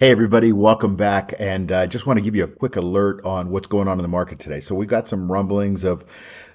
Hey everybody, welcome back. And I just want to give you a quick alert on what's going on in the market today. So we got some rumblings of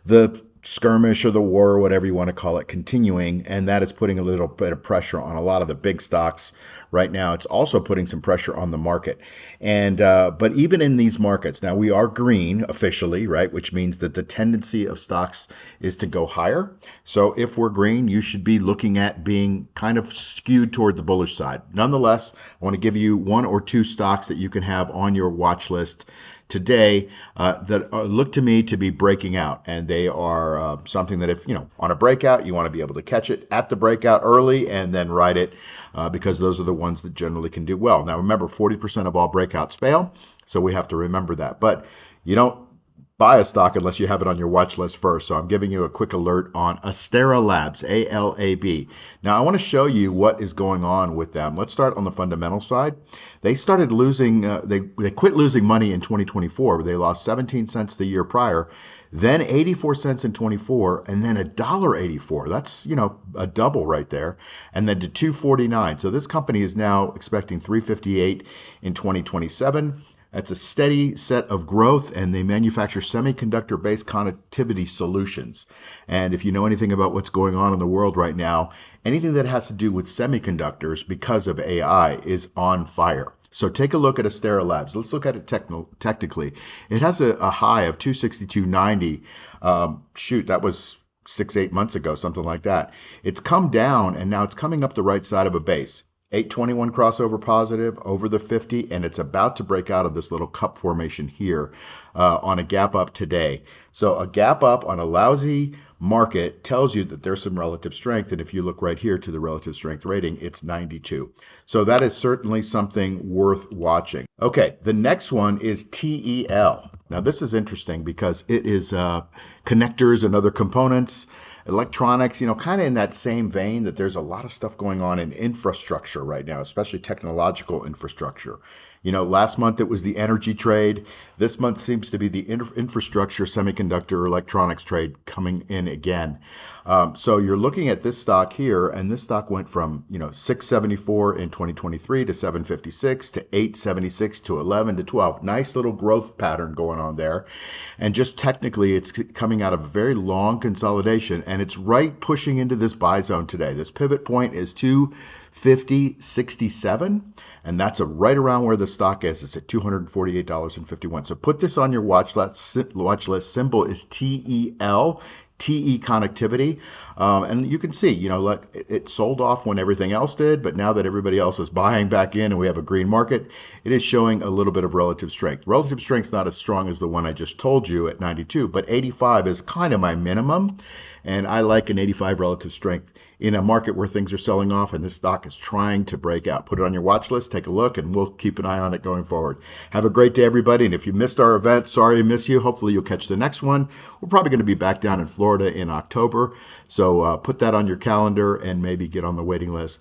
the skirmish or the war or whatever you want to call it continuing, and that is putting a little bit of pressure on a lot of the big stocks right now. It's also putting some pressure on the market. And but even in these markets, now we are green officially, right? Which means that the tendency of stocks is to go higher. So if we're green, you should be looking at being kind of skewed toward the bullish side. Nonetheless, I want to give you one or two stocks that you can have on your watch list today that look to me to be breaking out, and they are something that if on a breakout, you want to be able to catch it at the breakout early and then ride it because those are the ones that generally can do well. Now remember, 40% of all breakouts fail, so we have to remember that. But you don't buy a stock unless you have it on your watch list first. So I'm giving you a quick alert on Astera Labs, ALAB. Now I want to show you what is going on with them. Let's start on the fundamental side. They started losing, they quit losing money in 2024. They lost 17 cents the year prior, then 84 cents in 24, and then $1.84. That's, a double right there. And then to 249. So this company is now expecting 358 in 2027. That's a steady set of growth, and they manufacture semiconductor-based connectivity solutions. And if you know anything about what's going on in the world right now, anything that has to do with semiconductors because of AI is on fire. So take a look at Astera Labs. Let's look at it technically. It has a high of 262.90. Shoot, that was 6-8 months ago, something like that. It's come down, and now it's coming up the right side of a base. 821 crossover positive over the 50, and it's about to break out of this little cup formation here on a gap up today. So a gap up on a lousy market tells you that there's some relative strength, and if you look right here to the relative strength rating, it's 92. So that is certainly something worth watching. Okay, the next one is TEL. Now this is interesting because it is connectors and other components, electronics, kind of in that same vein that there's a lot of stuff going on in infrastructure right now, especially technological infrastructure. Last month it was the energy trade. This month seems to be the infrastructure, semiconductor, electronics trade coming in again. So you're looking at this stock here, and this stock went from 674 in 2023 to 756 to 876 to 11 to 12. Nice little growth pattern going on there. And just technically, it's coming out of a very long consolidation, and it's right pushing into this buy zone today. This pivot point is 250.67, and that's right around where the stock is. It's at $248.51. So put this on your watch list. Symbol is TEL. TE connectivity, and you can see, look, it sold off when everything else did, but now that everybody else is buying back in and we have a green market, it is showing a little bit of relative strength. Relative strength is not as strong as the one I just told you at 92, but 85 is kind of my minimum, and I like an 85 relative strength in a market where things are selling off and this stock is trying to break out. Put it on your watch list, take a look, and we'll keep an eye on it going forward. Have a great day, everybody. And if you missed our event, sorry to miss you. Hopefully you'll catch the next one. We're probably going to be back down in Florida in October. So put that on your calendar and maybe get on the waiting list.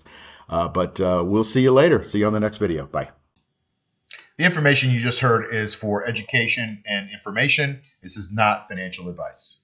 But we'll see you later. See you on the next video. Bye. The information you just heard is for education and information. This is not financial advice.